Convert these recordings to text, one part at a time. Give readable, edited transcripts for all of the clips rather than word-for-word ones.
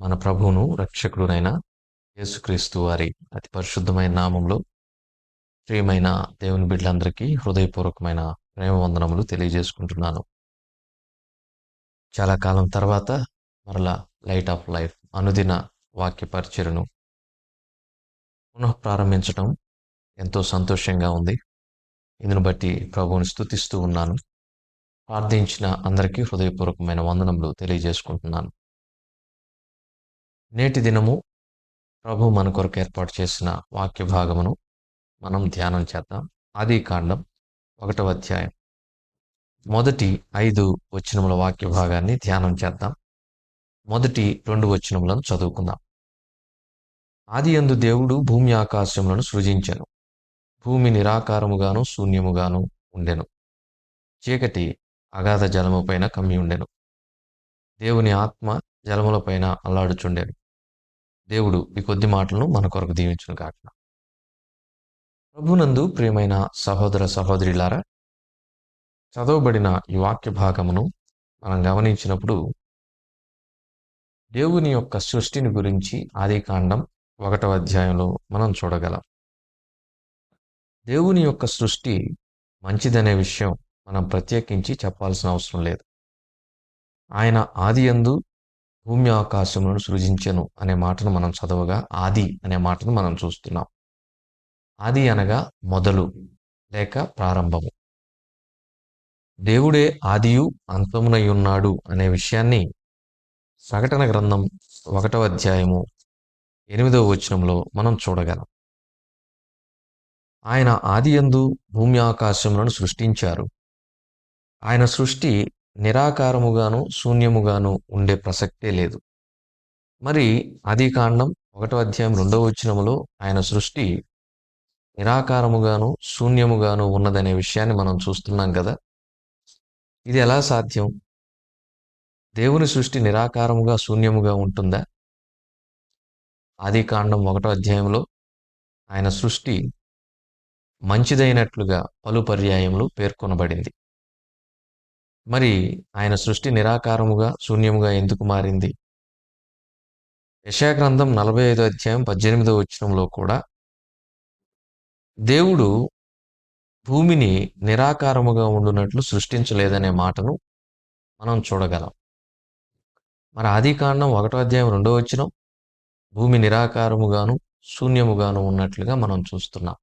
మన ప్రభువును రక్షకుడునైన యేసుక్రీస్తు వారి అతి పరిశుద్ధమైన నామంలో ప్రియమైన దేవుని బిడ్డలందరికీ హృదయపూర్వకమైన ప్రేమ వందనములు తెలియజేసుకుంటున్నాను. చాలా కాలం తర్వాత మరలా లైట్ ఆఫ్ లైఫ్ అనుదిన వాక్య పరిచయను పునః ప్రారంభించడం ఎంతో సంతోషంగా ఉంది. ఇందును బట్టి ప్రభువుని స్తుతిస్తూ ఉన్నాను. ప్రార్థించిన అందరికీ హృదయపూర్వకమైన వందనములు తెలియజేసుకుంటున్నాను. నేటి దినము ప్రభు మన కొరకు ఏర్పాటు చేసిన వాక్య భాగమును మనం ధ్యానం చేద్దాం. ఆదికాండం 1వ అధ్యాయం మొదటి 5 వచనముల వాక్య భాగాన్ని ధ్యానం చేద్దాం. మొదటి 2 వచనములను చదువుకుందాం. ఆదియందు దేవుడు భూమి ఆకాశములను సృజించెను. భూమి నిరాకారముగాను శూన్యముగాను ఉండెను. చీకటి అగాధ జలము పైన కమ్మి ఉండెను. దేవుని ఆత్మ జలముల పైన అల్లాడుచుండెను. దేవుడు ఈ కొద్ది మాటలను మన కొరకు దీవించును గాక. ప్రభునందు ప్రియమైన సహోదర సహోదరులారా, చదవబడిన ఈ వాక్య భాగమును మనం గమనించినప్పుడు దేవుని యొక్క సృష్టిని గురించి ఆదికాండం 1వ అధ్యాయంలో మనం చూడగలం. దేవుని యొక్క సృష్టి మంచిదనే విషయం మనం ప్రత్యేకించి చెప్పాల్సిన అవసరం లేదు. ఆయన ఆదియందు భూమి ఆకాశములను సృజించెను అనే మాటను మనం చదవగా ఆది అనే మాటను మనం చూస్తున్నాం. ఆది అనగా మొదలు లేక ప్రారంభము. దేవుడే ఆదియు అంతమునై ఉన్నాడు అనే విషయాన్ని ప్రకటన గ్రంథం 1వ అధ్యాయము 8వ వచనంలో మనం చూడగలం. ఆయన ఆదియందు భూమి ఆకాశములను సృష్టించారు. ఆయన సృష్టి నిరాకారముగాను శూన్యముగాను ఉండే ప్రసక్తే లేదు. మరి ఆదికాండం 1వ అధ్యాయం 2వ వచనములో ఆయన సృష్టి నిరాకారముగాను శూన్యముగాను ఉన్నదనే విషయాన్ని మనం చూస్తున్నాం కదా. ఇది ఎలా సాధ్యం? దేవుని సృష్టి నిరాకారముగా శూన్యముగా ఉంటుందా? ఆదికాండం 1వ అధ్యాయంలో ఆయన సృష్టి మంచిదైనట్లుగా పలు పర్యాయములు పేర్కొనబడింది. మరి ఆయన సృష్టి నిరాకారముగా శూన్యముగా ఎందుకు మారింది? యెషయా గ్రంథం 45వ అధ్యాయం 18వ వచనంలో కూడా దేవుడు భూమిని నిరాకారముగా ఉండునట్లు సృష్టించలేదనే మాటను మనం చూడగలం. మరి ఆదికాండం 1వ అధ్యాయం 2వ వచనం భూమి నిరాకారముగాను శూన్యముగాను ఉన్నట్లుగా మనం చూస్తున్నాం.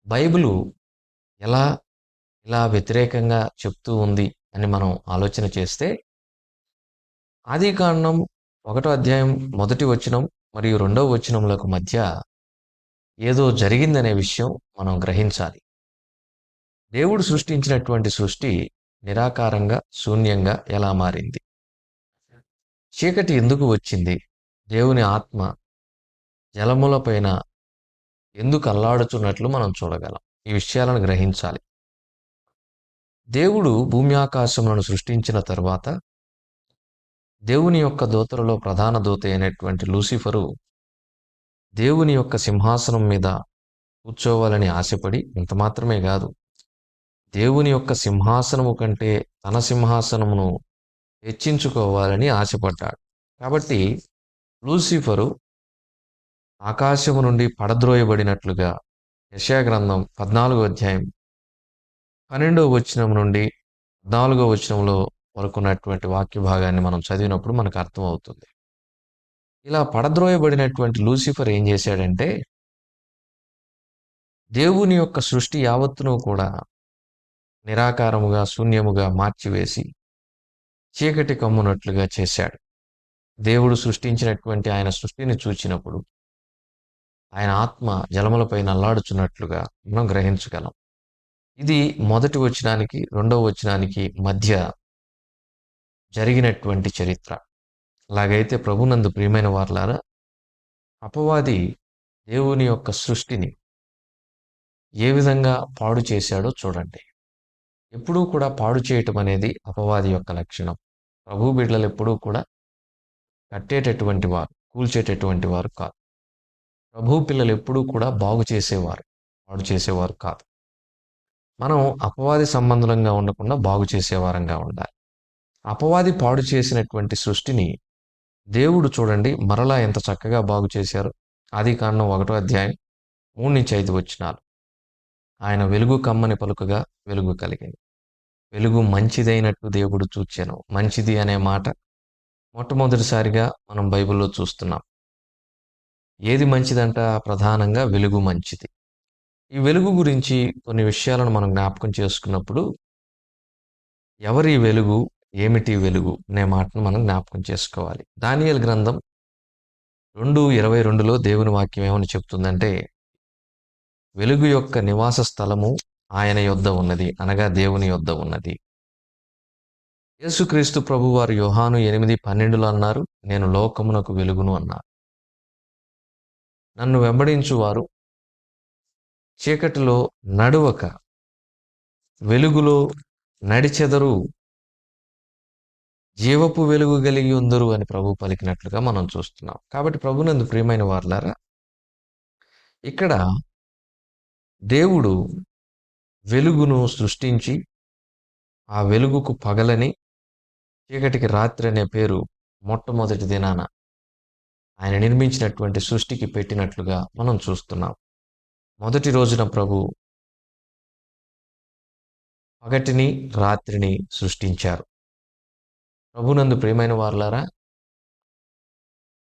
బైబిలు ఎలా ఇలా వ్యతిరేకంగా చెప్తూ ఉంది అని మనం ఆలోచన చేస్తే ఆదికాండం 1వ అధ్యాయం 1వ వచనం మరియు 2వ వచనములకు మధ్య ఏదో జరిగిందనే విషయం మనం గ్రహించాలి. దేవుడు సృష్టించినటువంటి సృష్టి నిరాకారంగా శూన్యంగా ఎలా మారింది? చీకటి ఎందుకు వచ్చింది? దేవుని ఆత్మ జలములపైన ఎందుకు అల్లాడుచున్నట్లు మనం చూడగలం. ఈ విషయాలను గ్రహించాలి. దేవుడు భూమి ఆకాశములను సృష్టించిన తరువాత దేవుని యొక్క దూతలలో ప్రధాన దూత అయినటువంటి లూసిఫరు దేవుని యొక్క సింహాసనం మీద కూర్చోవాలని ఆశపడి, ఇంత మాత్రమే కాదు, దేవుని యొక్క సింహాసనము కంటే తన సింహాసనమును హెచ్చించుకోవాలని ఆశపడ్డాడు. కాబట్టి లూసిఫరు ఆకాశము నుండి పడద్రోయబడినట్లుగా యెషయా గ్రంథం 14వ అధ్యాయం 12వ వచనం నుండి 14వ వచనంలో వరకున్నటువంటి వాక్య భాగాన్ని మనం చదివినప్పుడు మనకు అర్థమవుతుంది. ఇలా పడద్రోయబడినటువంటి లూసిఫర్ ఏం చేశాడంటే దేవుని యొక్క సృష్టి యావత్తును కూడా నిరాకారముగా శూన్యముగా మార్చివేసి చీకటి కమ్మునట్లుగా చేశాడు. దేవుడు సృష్టించినటువంటి ఆయన సృష్టిని చూచినప్పుడు ఆయన ఆత్మ జలములపైన అల్లాడుచున్నట్లుగా మనం గ్రహించగలం. ఇది మొదటి వచనానికి 2వ వచనానికి మధ్య జరిగినటువంటి చరిత్ర. అలాగైతే ప్రభునందు ప్రియమైన వారలారా, అపవాది దేవుని యొక్క సృష్టిని ఏ విధంగా పాడు చేశాడో చూడండి. ఎప్పుడూ కూడా పాడు చేయటం అనేది అపవాది యొక్క లక్షణం. ప్రభు బిడ్డలు ఎప్పుడూ కూడా కట్టేటటువంటి వారు, కూల్చేటటువంటి వారు కాదు. ప్రభు పిల్లలు ఎప్పుడూ కూడా బాగు చేసేవారు, పాడు చేసేవారు కాదు. మనం అపవాది సంబంధంగా ఉండకుండా బాగు చేసేవారంగా ఉండాలి. అపవాది పాడు చేసినటువంటి సృష్టిని దేవుడు చూడండి మరలా ఎంత చక్కగా బాగు చేశారు. ఆదికాండం 1వ అధ్యాయం 3-5 వచనాలు. ఆయన వెలుగు కమ్మని పలుకగా వెలుగు కలిగింది. వెలుగు మంచిదైనట్టు దేవుడు చూచెను. మంచిది అనే మాట మొట్టమొదటిసారిగా మనం బైబిల్‌లో చూస్తున్నాం. ఏది మంచిదంట? ప్రధానంగా వెలుగు మంచిది. ఈ వెలుగు గురించి కొన్ని విషయాలను మనం జ్ఞాపకం చేసుకున్నప్పుడు, ఎవరి వెలుగు? ఏమిటి వెలుగు? అనే మాటను మనం జ్ఞాపకం చేసుకోవాలి. దానియేలు గ్రంథం 2:22లో దేవుని వాక్యం ఏమని చెప్తుందంటే, వెలుగు యొక్క నివాస స్థలము ఆయన యొద్ద ఉన్నది. అనగా దేవుని యొద్ద ఉన్నది. యేసుక్రీస్తు ప్రభువారు యోహాను 8:12లో అన్నారు, నేను లోకమునకు వెలుగును అన్నారు. నన్ను వెంబడించువారు చీకటిలో నడువక వెలుగులో నడిచెదరు, జీవపు వెలుగు కలిగి ఉందరు అని ప్రభు పలికినట్లుగా మనం చూస్తున్నాం. కాబట్టి ప్రభునందు ప్రియమైన వారలారా, ఇక్కడ దేవుడు వెలుగును సృష్టించి, ఆ వెలుగుకు పగలని, చీకటికి రాత్రి అనే పేరు మొట్టమొదటి దినాన ఆయన నిర్మించినటువంటి సృష్టికి పెట్టినట్లుగా మనం చూస్తున్నాం. మొదటి రోజున ప్రభు పగటిని, రాత్రిని సృష్టించారు. ప్రభునందు ప్రియమైన వారలారా,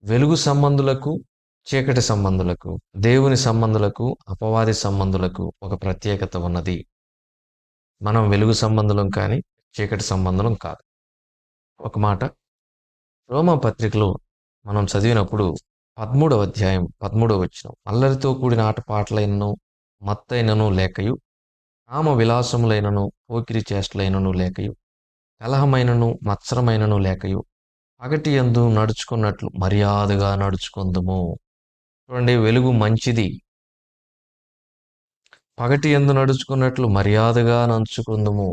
వెలుగు సంబంధులకు, చీకటి సంబంధులకు, దేవుని సంబంధులకు, అపవాది సంబంధులకు ఒక ప్రత్యేకత ఉన్నది. మనం వెలుగు సంబంధులం కానీ, చీకటి సంబంధులం కాదు. ఒక మాట రోమా పత్రికలో మనం చదివినప్పుడు 13వ అధ్యాయం 13వ వచనం, అల్లరితో కూడిన ఆటపాటలైనను మత్తైనను లేకయు, కామ విలాసములైనను పోకిరి చేష్టలైనను లేకయు, కలహమైనను మత్సరమైనను లేకయు, పగటి యందు నడుచుకున్నట్లు మర్యాదగా నడుచుకుందుము. చూడండి, వెలుగు మంచిది. పగటి యందు నడుచుకున్నట్లు మర్యాదగా నడుచుకుందుము.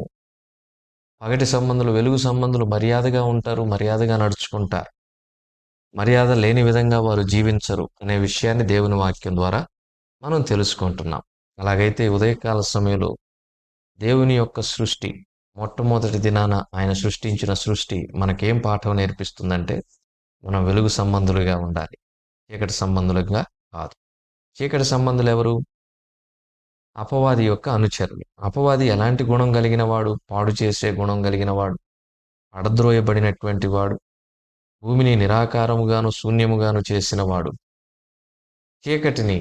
పగటి సంబంధులు, వెలుగు సంబంధులు మర్యాదగా ఉంటారు, మర్యాదగా నడుచుకుంటారు. మర్యాద లేని విధంగా వారు జీవించరు అనే విషయాన్ని దేవుని వాక్యం ద్వారా మనం తెలుసుకుంటున్నాం. అలాగైతే ఉదయకాల సమయంలో దేవుని యొక్క సృష్టి, మొట్టమొదటి దినాన ఆయన సృష్టించిన సృష్టి మనకేం పాఠం నేర్పిస్తుందంటే, మనం వెలుగు సంబంధులుగా ఉండాలి, చీకటి సంబంధులుగా కాదు. చీకటి సంబంధులు ఎవరు? అపవాది యొక్క అనుచరులు. అపవాది ఎలాంటి గుణం కలిగిన వాడు? పాడు చేసే గుణం కలిగిన వాడు, పడద్రోయబడినటువంటి వాడు, భూమిని నిరాకారముగాను శూన్యముగాను చేసిన వాడు, చీకటిని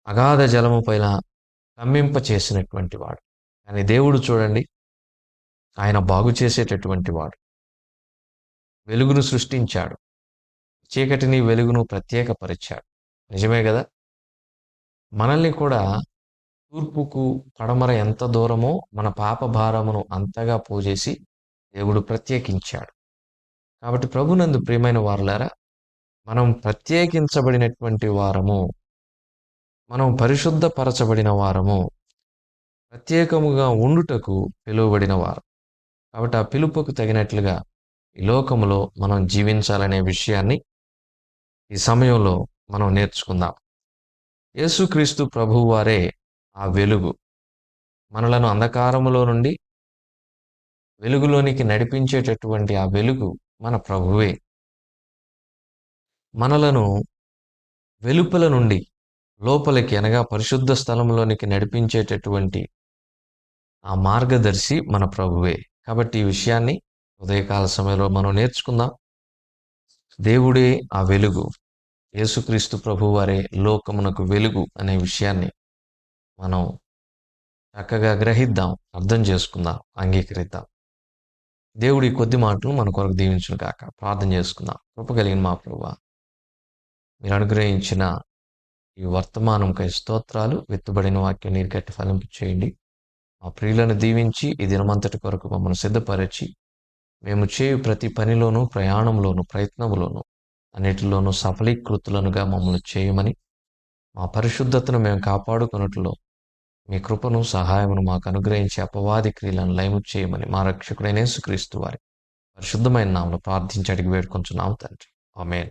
అగాధ జలము పైన కమ్మింప చేసినటువంటి వాడు. కానీ దేవుడు చూడండి, ఆయన బాగు చేసేటటువంటి వాడు. వెలుగును సృష్టించాడు, చీకటిని వెలుగును ప్రత్యేకపరిచాడు. నిజమే కదా? మనల్ని కూడా తూర్పుకు పడమర ఎంత దూరమో మన పాప భారమును అంతగా పోజేసి దేవుడు ప్రత్యేకించాడు. కాబట్టి ప్రభునందు ప్రియమైన వారలారా, మనం ప్రత్యేకించబడినటువంటి వారము, మనం పరిశుద్ధపరచబడిన వారము, ప్రత్యేకముగా ఉండుటకు పిలువబడిన వారు. కాబట్టి ఆ పిలుపుకు తగినట్లుగా ఈ లోకములో మనం జీవించాలనే విషయాన్ని ఈ సమయంలో మనం నేర్చుకుందాం. యేసుక్రీస్తు ప్రభువు వారే ఆ వెలుగు. మనలను అంధకారములో నుండి వెలుగులోనికి నడిపించేటటువంటి ఆ వెలుగు మన ప్రభువే. మనలను వెలుపల నుండి లోపలికి, అనగా పరిశుద్ధ స్థలంలోనికి నడిపించేటటువంటి ఆ మార్గదర్శి మన ప్రభువే. కాబట్టి ఈ విషయాన్ని ఉదయకాల సమయంలో మనం నేర్చుకుందాం. దేవుడే ఆ వెలుగు, యేసుక్రీస్తు ప్రభువారే లోకమునకు వెలుగు అనే విషయాన్ని మనం చక్కగా గ్రహిద్దాం, అర్థం చేసుకుందాం, అంగీకరిద్దాం. దేవుడి కొద్ది మాటలు మన కొరకు దీవించును గాక. ప్రార్థన చేసుకుందాం. కృప కలిగిన మా ప్రభువా, మీరు అనుగ్రహించిన ఈ వర్తమానంకై స్తోత్రాలు. విత్తబడిన వాక్యం నీరు కట్టి ఫలింపు చేయండి. మా ప్రియులను దీవించి ఈ దినమంతటి కొరకు మమ్మల్ని సిద్ధపరిచి, మేము చేయు ప్రతి పనిలోనూ, ప్రయాణంలోనూ, ప్రయత్నములోనూ, అన్నిటిలోనూ సఫలీకృతులనుగా మమ్మల్ని చేయమని, మా పరిశుద్ధతను మేము కాపాడుకున్నట్లు మీ కృపను, సహాయమును మాకు అనుగ్రహించి అపవాది క్రియలను లయము చేయమని మా రక్షకుడైన యేసుక్రీస్తు వారి పరిశుద్ధమైన నామములో ప్రార్థించి అడిగి వేడుకొంచున్నాము తండ్రి. ఆమేన్.